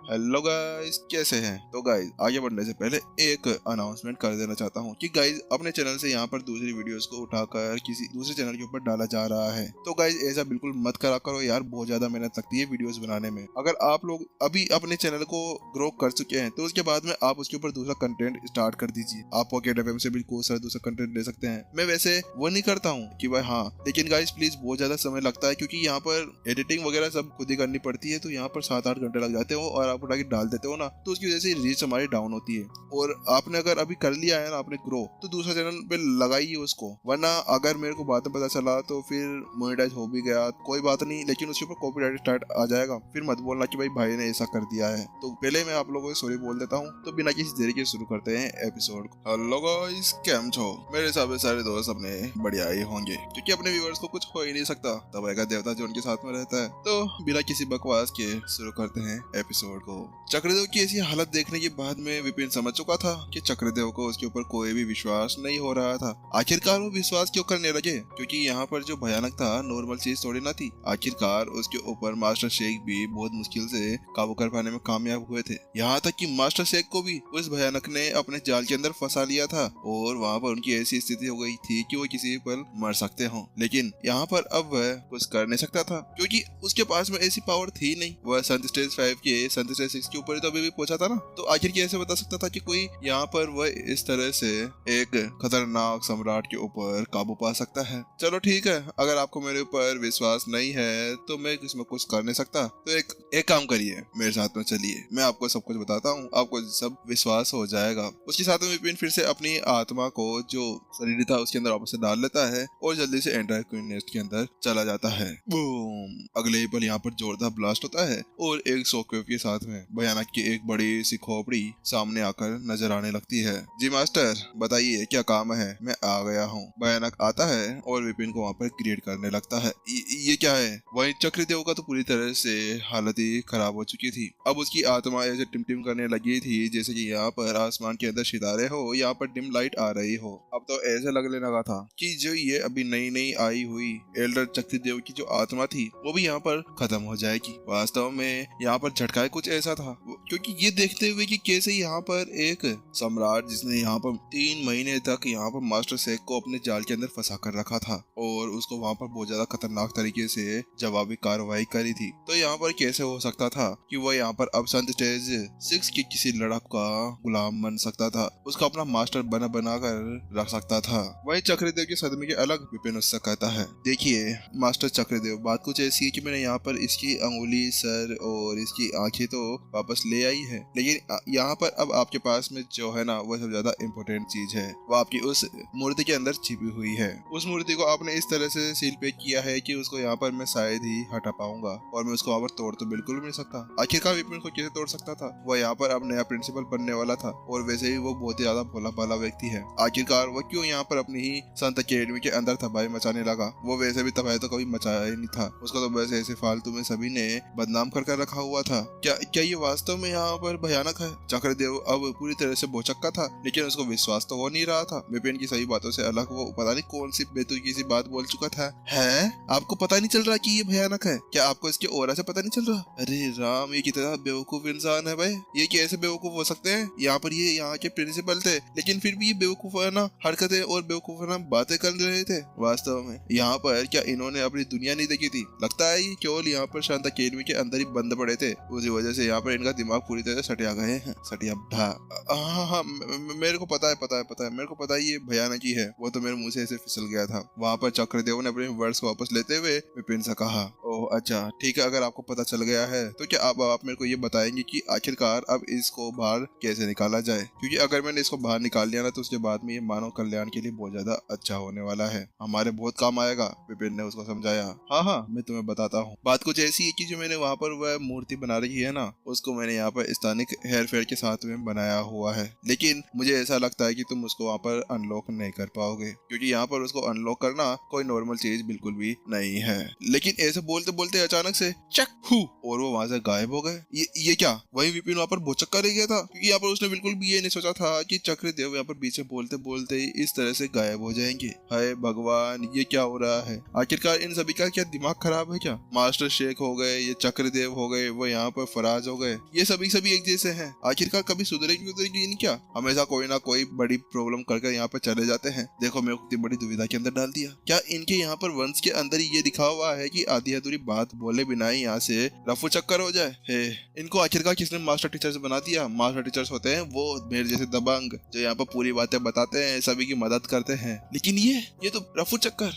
Hello guys, कैसे हैं? तो गाइस आगे बढ़ने से पहले एक अनाउंसमेंट कर देना चाहता हूं कि गाइस अपने चैनल से यहां पर दूसरी वीडियोस को उठाकर किसी दूसरे चैनल के ऊपर डाला जा रहा है। तो गाइस ऐसा बिल्कुल मत करा करो यार, बहुत ज्यादा मेहनत लगती है वीडियोस बनाने में। अगर आप लोग अभी अपने चैनल को ग्रो कर चुके हैं तो उसके बाद में आप उसके ऊपर दूसरा कंटेंट स्टार्ट कर दीजिए। आप पॉकेट एफएम से भी बहुत सारा दूसरा कंटेंट ले सकते हैं। मैं वैसे वो नहीं करता हूँ कि भाई हाँ, लेकिन गाइस प्लीज बहुत ज्यादा समय लगता है क्योंकि यहाँ पर एडिटिंग वगैरह सब खुद ही करनी पड़ती है। तो यहाँ पर 7-8 घंटे लग जाते हो और आप उठा के डाल देते हो ना, तो उसकी वजह से रीच हमारी डाउन होती है। और आपने अगर अभी कर लिया है ना आपने ग्रो, तो दूसरा चैनल पे लगाइए उसको, वरना अगर मेरे को बाद में पता चला तो फिर मोनेटाइज हो भी गया कोई बात नहीं, लेकिन उसके ऊपर कॉपीराइट स्टार्ट आ जाएगा। फिर मत बोलना कि भाई ने ऐसा कर दिया है। तो पहले मैं आप लोगों को सॉरी बोल देता हूँ। तो बिना किसी देरी के शुरू करते हैं एपिसोड को। हेलो गाइस, केम छो? मेरे हिसाब से सारे दोस्त अपने बढ़िया ही होंगे क्योंकि अपने व्यूअर्स को कुछ हो ही नहीं सकता तब आएगा देवता जो उनके साथ में रहता है। तो बिना किसी बकवास के शुरू करते हैं एपिसोड को। चक्रदेव की ऐसी हालत देखने के बाद में विपिन समझ चुका था कि चक्रदेव को उसके ऊपर कोई भी विश्वास नहीं हो रहा था। आखिरकार वो विश्वास क्यों करने लगे, क्योंकि यहाँ पर जो भयानक था नॉर्मल चीज थोड़ी ना थी। आखिरकार उसके ऊपर मास्टर शेख भी बहुत मुश्किल से काबू कर पाने में कामयाब हुए थे। यहाँ तक कि मास्टर शेख को भी उस भयानक ने अपने जाल के अंदर फंसा लिया था और वहाँ पर उनकी ऐसी स्थिति हो गई थी कि वो किसी पल मर सकते हो। लेकिन यहाँ पर अब वह कुछ कर नहीं सकता था क्योंकि उसके पास में ऐसी पावर थी नहीं। वह संत स्टेज 5 के संत स्टेज 6 के ऊपर तो अभी भी पहुंचा था ना, तो आखिर कैसे बता सकता था कि कोई यहाँ पर वह इस तरह से एक खतरनाक सम्राट के ऊपर काबू पा सकता है। चलो ठीक है, अगर आपको मेरे ऊपर विश्वास नहीं है तो मैं इसमें कुछ कर नहीं सकता। तो एक काम करिए, मेरे साथ में चलिए, मैं आपको सब कुछ बताता हूँ, आपको सब विश्वास हो जाएगा। उसके साथ में विपिन फिर से अपनी आत्मा को जो शरीर था उसके अंदर वापस से डाल लेता है और जल्दी से एंटायर क्वीन नेस्ट के अंदर चला जाता है। बूम! अगले ही पल यहाँ पर जोरदार ब्लास्ट होता है और एक शॉकवेव के साथ में भयानक की एक बड़ी सी खोपड़ी सामने आकर नजर आने लगती है। जी मास्टर, बताइए क्या काम है? मैं आ गया हूँ। भयानक आता है और विपिन को वहाँ पर क्रिएट करने लगता है। ये क्या है? वही चक्रदेव का तो पूरी तरह से हालत ही खराब हो चुकी थी। अब उसकी आत्मा ऐसे टिमटिम करने लगी थी जैसे कि यहाँ पर आसमान के अंदर सितारे हो, यहाँ पर डिम लाइट आ रही हो। अब तो ऐसे लगने लगा था कि जो ये अभी नई नई आई हुई एल्डर चक्रदेव की जो आत्मा थी वो भी यहाँ पर खत्म हो जाएगी। वास्तव में यहाँ पर झटका कुछ ऐसा था क्योंकि ये देखते हुए कि कैसे यहाँ पर एक सम्राट जिसने यहाँ पर 3 महीने तक यहाँ पर मास्टर शेख को अपने जाल के अंदर फंसा कर रखा था और उसको वहाँ पर बहुत ज्यादा खतरनाक तरीके से जवाबी कार्रवाई करी थी, तो यहाँ पर कैसे हो सकता था कि वह यहाँ पर अब संत स्टेज 6 के किसी लड़क का गुलाम बन सकता था, उसका अपना मास्टर बना कर रख सकता था। वही चक्रदेव के सदमे के अलग विपिन उससे कहता है, देखिए मास्टर चक्रदेव, बात कुछ ऐसी है कि मैंने यहाँ पर इसकी अंगुली, सर और इसकी आंखें तो वापस ले आई है, लेकिन यहाँ पर अब आपके पास में जो है ना वो सबसे ज्यादा इम्पोर्टेंट चीज है, वो आपकी उस मूर्ति के अंदर छिपी हुई है। उस मूर्ति को आपने इस तरह से सील पैक किया है कि उसको यहाँ पर मैं शायद ही हटा पाऊंगा और मैं उसको वहाँ पर तोड़ तो बिल्कुल भी नहीं सकता। आखिरकार विपिन को कैसे तोड़ सकता था? वह यहाँ पर अब नया प्रिंसिपल बनने वाला था और वैसे ही वो बहुत ही ज्यादा भोला भाला व्यक्ति है। आखिरकार वो क्यों यहाँ पर अपनी ही संत अकेडमी के अंदर तबाही मचाने लगा? वो वैसे भी तबाही तो कभी मचाया ही नहीं था, उसको तो बस ऐसे फालतू में सभी ने बदनाम कर रखा हुआ था। क्या ये वास्तव में यहाँ पर भयानक है? चक्रदेव अब पूरी तरह से भौचक्का था, लेकिन उसको विश्वास तो हो नहीं रहा था। विपिन की सही बातों से अलग वो पता नहीं कौन सी बेतुकी सी बात बोल चुका था। है आपको पता नहीं चल रहा कि ये भयानक है? क्या आपको इसके ऑरा से पता नहीं चल रहा? अरे राम, ये कितना बेवकूफ इंसान है भाई, ये कैसे बेवकूफ हो सकते हैं? यहाँ पर ये यहाँ के प्रिंसिपल थे लेकिन फिर भी ये बेवकूफाना हरकतें और बेवकूफाना बातें कर रहे थे। वास्तव में यहाँ पर क्या इन्होंने अपनी दुनिया नहीं देखी थी? लगता है ये केवल यहाँ पर शांत अकेडमी के अंदर ही बंद पड़े थे, उसी वजह से यहाँ पर इनका दिमाग पूरी तरह से सटिया गए हैं। सटिया ढा। हाँ, मेरे को पता है, मेरे को पता है ये भयानक ही है, वो तो मेरे मुंह से ऐसे फिसल गया था। वहाँ पर चक्रदेव ने अपने वर्ड्स को वापस लेते हुए विपिन से कहा, ओह अच्छा ठीक है, अगर आपको पता चल गया है तो क्या आप मेरे को ये बताएंगे कि आखिरकार अब इसको बाहर कैसे निकाला जाए? क्योंकि अगर मैंने इसको बाहर निकाल लिया ना तो उसके बाद में ये मानव कल्याण के लिए बहुत ज्यादा अच्छा होने वाला है, हमारे बहुत काम आएगा। विपिन ने उसको समझाया। हाँ, मैं तुम्हें बताता हूँ। बात कुछ ऐसी है कि जो मैंने वहाँ पर वह मूर्ति बना रखी है ना, उसको मैंने यहाँ पर स्थानिक हेयर फेयर के साथ में बनाया हुआ है, लेकिन मुझे ऐसा लगता है कि तुम उसको वहाँ पर अनलॉक नहीं कर पाओगे क्योंकि यहाँ पर उसको अनलॉक करना कोई नॉर्मल चीज बिल्कुल भी नहीं है। लेकिन ऐसे बोलते बोलते अचानक से चक हु और वो वहां से गायब हो गए। ये क्या? वही विपिन वहाँ पर भौचक्का रह गया था क्योंकि यहाँ पर उसने बिल्कुल भी ये नहीं सोचा था कि चक्रदेव यहाँ पर पीछे बोलते बोलते इस तरह से गायब हो जाएंगे। हाय भगवान, ये क्या हो रहा है? आखिरकार इन सभी का क्या दिमाग खराब है क्या? मास्टर शेख हो गए, ये चक्रदेव हो गए, वो यहाँ पर फरार नाराज हो गए। ये सभी एक जैसे हैं, आखिरकार कभी सुधरेगी नहीं क्या? हमेशा कोई ना कोई बड़ी प्रॉब्लम करके यहाँ पर चले जाते हैं। देखो मेरे को कितनी बड़ी दुविधा के अंदर डाल दिया। क्या इनके यहाँ पर वंश के अंदर ये लिखा हुआ है कि आधी अधूरी बात बोले बिना ही यहाँ से रफू चक्कर हो जाए? हे, इनको आखिरकार किसने मास्टर टीचर्स बना दिया? मास्टर टीचर्स होते हैं वो मेरे जैसे दबंग जो यहाँ पर पूरी बातें बताते हैं, सभी की मदद करते हैं। लेकिन ये तो रफू चक्कर,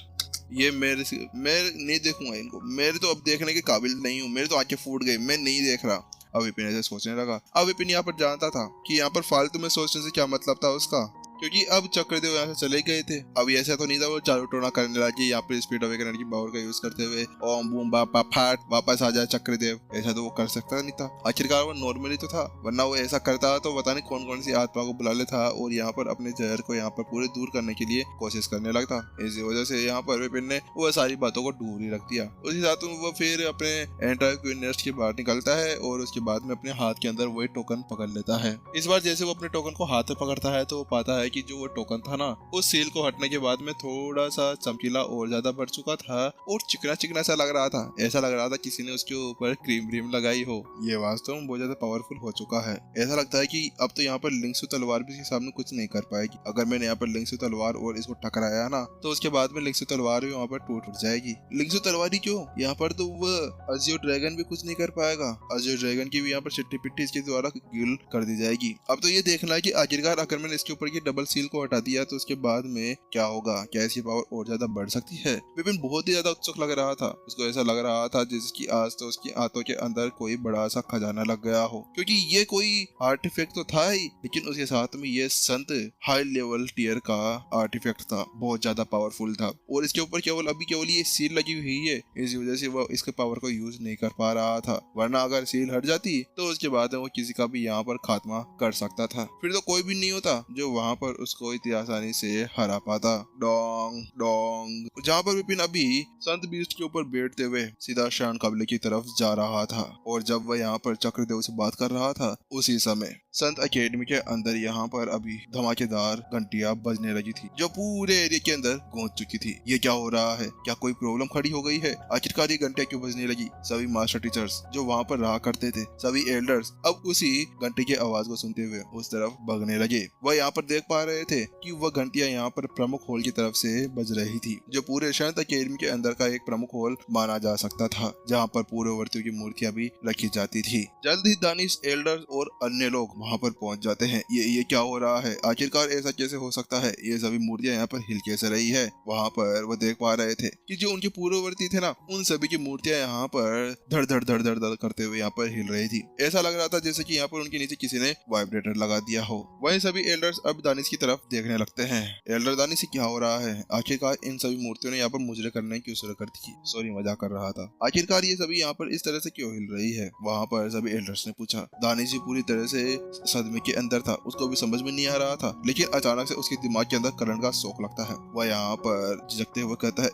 ये मैं नहीं देखूंगा इनको। मेरे तो अब देखने के काबिल नहीं हूँ, मेरे तो आंखें फूट गई, मैं नहीं देख रहा। अब विपिन ऐसे सोचने लगा। अब विपिन यहाँ पर जानता था कि यहाँ पर फालतू में सोचने से क्या मतलब था उसका, क्योंकि अब चक्रदेव यहाँ से चले गए थे। अब ऐसा तो नहीं था वो चालू टोना करने लगे यहाँ पर स्पीड अवेकनर की पावर का यूज करते हुए ओम बूम बापा फाट वापस आ जाए चक्रदेव। ऐसा तो वो कर सकता नहीं था, आखिरकार वो नॉर्मली तो था, वरना वो ऐसा करता तो पता नहीं कौन कौन सी आत्मा को बुला लेता और यहाँ पर अपने जहर को यहाँ पर पूरे दूर करने के लिए कोशिश करने लगता। इसी वजह से यहाँ पर विपिन ने वो सारी बातों को दूर ही रख दिया। उसी साथ वो फिर अपने एंटायर क्वीन नेस्ट के बाहर निकलता है और उसके बाद में अपने हाथ के अंदर वही टोकन पकड़ लेता है। इस बार जैसे वो अपने टोकन को हाथ में पकड़ता है तो वो पाता है कि जो वो टोकन था ना, उस सील को हटने के बाद में थोड़ा सा चमकीला और ज्यादा बढ़ चुका था और चिकना चिकना सा लग रहा था। ऐसा लग रहा था किसी ने उसके ऊपर क्रीम व्रीम लगाई हो। ये वास्तव में बहुत ज्यादा पावरफुल हो चुका है। ऐसा लगता है कि अब तो यहाँ पर लिंक्सु तलवार भी इसके सामने कुछ नहीं कर पाएगी। अगर मैंने यहाँ पर लिंक्सु तलवार और इसको टकराया ना तो उसके बाद में लिंक्सु तलवार भी वहाँ पर टूट जाएगी। लिंक्सु तलवार ही क्यों, यहाँ पर तो वो अजियो ड्रैगन भी कुछ नहीं कर पाएगा। अजियो ड्रैगन की भी यहाँ पर चिट्टी पिट्टी इसके द्वारा गिल कर दी जाएगी। अब तो ये देखना है कि आखिरकार अगर मैंने इसके ऊपर की डबल सील को हटा दिया तो उसके बाद में क्या होगा, क्या इसकी पावर और ज्यादा बढ़ सकती है। विपिन बहुत ही ज्यादा उत्सुक लग रहा था। उसको ऐसा लग रहा था जिसकी आज तो उसकी हाथों के अंदर कोई बड़ा सा खजाना लग गया हो, क्योंकि ये कोई आर्टिफैक्ट तो था ही, लेकिन उसके साथ में ये संत हाई लेवल टियर का आर्टिफैक्ट था, बहुत ज्यादा पावरफुल था और इसके ऊपर केवल ये सील लगी हुई है। इस वजह से वो इसके पावर को यूज नहीं कर पा रहा था, वरना अगर सील हट जाती तो उसके बाद वो किसी का भी यहाँ पर खात्मा कर सकता था। फिर तो कोई भी नहीं होता जो वहाँ पर उसको इतनी आसानी से हरा पाता। डोंग डोंग, जहाँ पर विपिन अभी संत बीस्ट के ऊपर बैठते हुए सीधा शान कबले की तरफ जा रहा था और जब वह यहाँ पर चक्रदेव से बात कर रहा था उसी समय संत एकेडमी के अंदर यहाँ पर अभी धमाकेदार घंटियां बजने लगी थी जो पूरे एरिया के अंदर गूंज चुकी थी। ये क्या हो रहा है, क्या कोई प्रॉब्लम खड़ी हो गई है? आखिरकार ये घंटियां क्यों बजने लगी? सभी मास्टर टीचर्स जो वहाँ पर रहा करते थे, सभी एल्डर्स अब उसी घंटे की आवाज को सुनते हुए उस तरफ भगने लगे। वह यहाँ पर देख पा रहे थे कि वह घंटियां यहाँ पर प्रमुख हॉल की तरफ से बज रही थी, जो पूरे शांत अकेडमी के अंदर का एक प्रमुख हॉल माना जा सकता था, जहाँ पर पूर्ववर्तियों की मूर्तियां भी रखी जाती थी। जल्द ही दानिश, एल्डर्स और अन्य लोग वहाँ पर पहुंच जाते हैं। ये क्या हो रहा है? आखिरकार ऐसा कैसे हो सकता है? ये सभी मूर्तियां यहाँ पर हिल कैसे रही है? वहाँ पर वो देख पा रहे थे कि जो उनके पूर्ववर्ती थे ना, उन सभी की मूर्तियां यहाँ पर धड़ धड़ धड़ धड़ धड़ करते हुए यहाँ पर हिल रही थी। ऐसा लग रहा था जैसे कि यहाँ पर उनके नीचे किसी ने वाइब्रेटर लगा दिया हो। वही सभी एल्डर्स अब दानिश की तरफ देखने लगते हैं। एल्डर दानिश से क्या हो रहा है? आखिरकार इन सभी मूर्तियों ने यहाँ पर मुजरे करने की शुरू कर दी। सॉरी, मजाक कर रहा था। आखिरकार ये सभी यहाँ पर इस तरह से क्यों हिल रही है? वहाँ पर सभी एल्डर्स ने पूछा। दानिश जी पूरी तरह से सदमे के अंदर था, उसको भी समझ में नहीं आ रहा था, लेकिन अचानक से उसके दिमाग के अंदर करंट का शॉक लगता है। वह यहाँ पर झिझकते हुए कहता है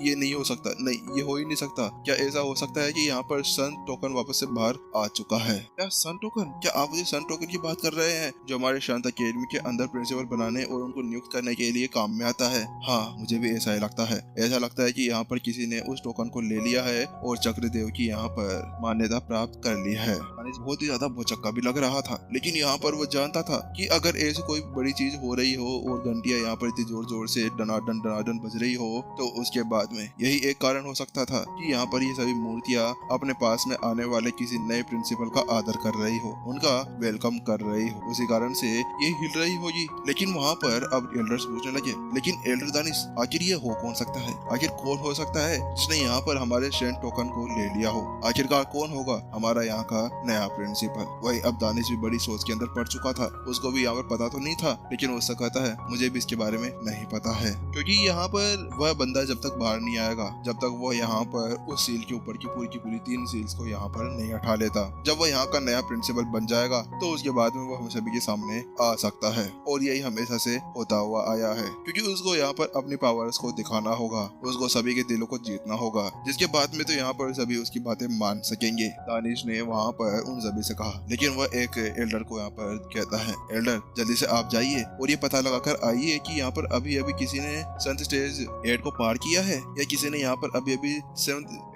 ये नहीं हो सकता, नहीं ये हो ही नहीं सकता। क्या ऐसा हो सकता है कि यहाँ पर सन टोकन वापस से बाहर आ चुका है? क्या सन टोकन? क्या आप मुझे सन टोकन की बात कर रहे हैं जो हमारे शांत अकेडमी के अंदर प्रिंसिपल बनाने और उनको नियुक्त करने के लिए काम में आता है? हाँ, मुझे भी ऐसा ही लगता है। ऐसा लगता है कि यहाँ पर किसी ने उस टोकन को ले लिया है और चक्रदेव की यहाँ पर मान्यता प्राप्त कर ली है। बहुत ही ज्यादा भौचक्का भी लग रहा था, लेकिन यहाँ पर वो जानता था कि अगर ऐसी कोई बड़ी चीज हो रही हो और घंटियां यहाँ पर इतनी जोर जोर से डनाडन बज रही हो तो उसके बाद में यही एक कारण हो सकता था कि यहाँ पर ये सभी मूर्तियां अपने पास में आने वाले किसी नए प्रिंसिपल का आदर कर रही हो, उनका वेलकम कर रही हो, उसी कारण से ये हिल रही होगी। लेकिन वहाँ पर अब एल्डर्स पूछने लगे, लेकिन एल्डर दानिश आखिर ये हो कौन सकता है? आखिर कौन हो सकता है जिसने यहाँ पर हमारे सेंट टोकन को ले लिया हो? आखिरकार कौन होगा हमारा यहाँ का नया प्रिंसिपल? वही अब दानिश भी बड़ी सोच के अंदर पड़ चुका था। उसको भी यहाँ पर पता तो नहीं था, लेकिन वो उससे कहता है मुझे भी इसके बारे में नहीं पता है, क्योंकि यहाँ पर वह बंदा जब तक बाहर नहीं आएगा, जब तक वो यहाँ पर उस सील के ऊपर की पूरी 3 सील्स को यहाँ पर नहीं हटा लेता। जब वो यहाँ का नया प्रिंसिपल बन जाएगा तो उसके बाद में वो हम सभी के सामने आ सकता है और यही हमेशा से होता हुआ आया है, क्योंकि उसको यहाँ पर अपनी पावर्स को दिखाना होगा, उसको सभी के दिलों को जीतना होगा, जिसके बाद में तो यहाँ पर सभी उसकी बातें मान सकेंगे। दानिश ने वहाँ पर उन सभी से कहा, लेकिन वह एक एल्डर को यहाँ पर कहता है, एल्डर जल्दी से आप जाइए और ये पता लगाकर आइए कि यहाँ पर अभी अभी किसी ने 7th स्टेज 8 को पार किया है या किसी ने यहाँ पर अभी अभी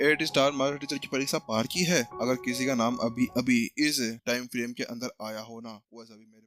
8 स्टार मास्टर टीचर की परीक्षा पार की है। अगर किसी का नाम अभी अभी इस टाइम फ्रेम के अंदर आया हो ना, वह सभी मेरे